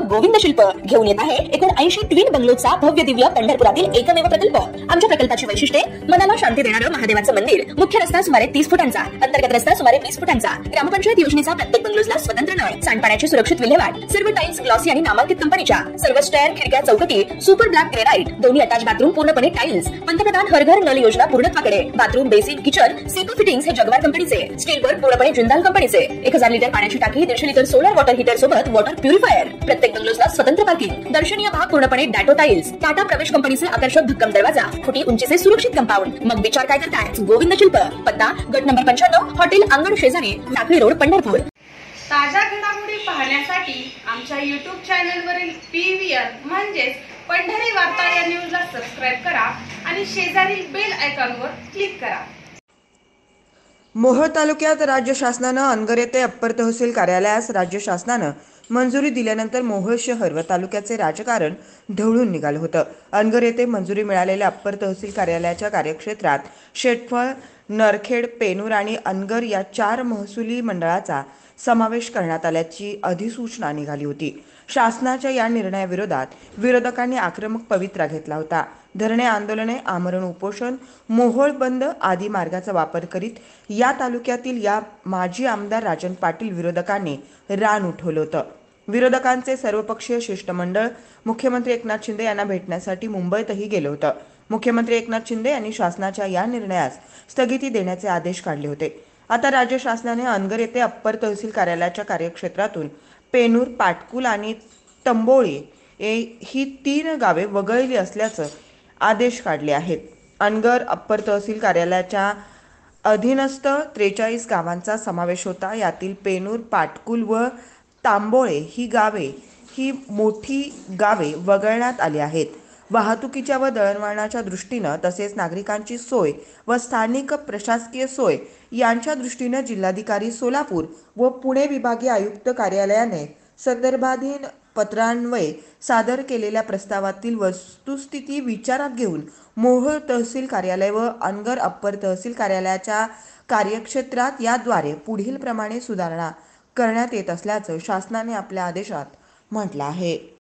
गोविंद शिल्प घेऊन येत आहे 79 ट्विन बंगलोचा भव्य दिव्य पंढरपुरातील एकमेव प्रकल्प। आमच्या प्रकल्पाची वैशिष्ट्ये मनाला शांती देणारं महादेवाचं मंदिर, मुख्य रस्ता सुमारे 30 फुटांचा, अंतर्गत रस्ता सुमारे 20 फुटांचा, ग्रामपंचायत योजनेचा प्रत्येक बंगलोजला स्वतंत्र नळ, सांडपाण्याची सुरक्षित विल्हेवाट, सर्व टाइल्स ग्लॉसी आणि नामांकित कंपनीच्या, सर्व स्टेअर, खिडक्या, चौकटी सुपर ब्लॅक ग्रेनाइट, दोन्ही अटॅच बाथरूम पूर्णपणे टाइल्स, पंतप्रधान हर घर नल योजना पूर्णत्वाकडे, bathroom, basin, kitchen, CP fittings हे जगवार कंपनीचे, स्टील वर्क पूर्णपणे जिंदाल कंपनीचे, 1000 लिटर पाण्याची टाकी, 150 लिटर सोलर वॉटर हीटर सोबत वॉटर प्युरिफायर, प्रत्येक बंगलोजला स्वतंत्र पार्किंग, दर्शनीय भाग पूर्णपणे डॅटो टाइल्स, टाटा प्रवेश कंपनीचे आकर्षक भक्कम दरवाजा, फुटी उंचीचे सुरक्षित कंपाऊंड। मग विचार काय करताय? गोविंद शिल्प, पत्ता गट नंबर 95, हॉटेल अंगण शेजारी, टाकळी रोड, पंढरपूर। ताज्या घडामोडी पाहण्यासाठी आमच्या YouTube चॅनलवरील PVR म्हणजेच पंढरी वार्ता या न्यूजला सबस्क्राइब करा आणि शेजारील बेल आयकॉनवर क्लिक करा। मोहोळ तालुक्यात राज्य शासनानं अनगर येथे अप्पर तहसील कार्यालयास राज्य शासनानं मंजुरी दिल्यानंतर मोहोळ शहर व तालुक्याचे राजकारण ढवळून निघालं होतं। अनगर येथे मंजुरी मिळालेल्या अप्पर तहसील कार्यालयाच्या कार्यक्षेत्रात शेटफळ, नरखेड, पेनूर आणि अनगर या 4 महसुली मंडळाचा समावेश करण्यात आल्याची अधिसूचना निघाली होती। शासनाच्या या निर्णयाविरोधात विरोधकांनी आक्रमक पवित्रा घेतला होता। धरणे, आंदोलने, आमरण उपोषण, मोहोळ बंद आदी मार्गाचा वापर करीत या तालुक्यातील या माजी आमदार राजन पाटील विरोधकांनी रान उठवलं होतं। विरोधकांचे सर्वपक्षीय शिष्टमंडळ मुख्यमंत्री एकनाथ शिंदे यांना भेटण्यासाठी मुंबईतही गेलं होतं। मुख्यमंत्री एकनाथ शिंदे यांनी शासनाच्या या निर्णयास स्थगिती देण्याचे आदेश काढले होते। आता राज्य शासनाने अनगर येथे अप्पर तहसील कार्यालयाच्या कार्यक्षेत्रातून पेनूर, पाटकुल आणि तंबोळी ही 3 गावे वगळली असल्याचं आदेश काढले आहेत। अनगर अप्पर तहसील कार्यालयाच्या अधीनस्थ 43 गावांचा समावेश होता। यातील पेनूर, पाटकुल व तांबोळे ही मोठी गावे वगळण्यात आली आहेत। वाहतुकीच्या व दळणवळणाच्या दृष्टीनं तसेच नागरिकांची सोय व स्थानिक प्रशासकीय सोय यांच्या दृष्टीनं जिल्हाधिकारी सोलापूर व पुणे विभागीय आयुक्त कार्यालयाने संदर्भाधीन पत्रान्वये सादर केलेल्या प्रस्तावातील वस्तुस्थिती विचारात घेऊन मोहोळ तहसील कार्यालय व अनगर अप्पर तहसील कार्यालयाच्या कार्यक्षेत्रात याद्वारे पुढील प्रमाणे सुधारणा करण्यात येत असल्याचं शासनाने आपल्या आदेशात म्हटलं आहे।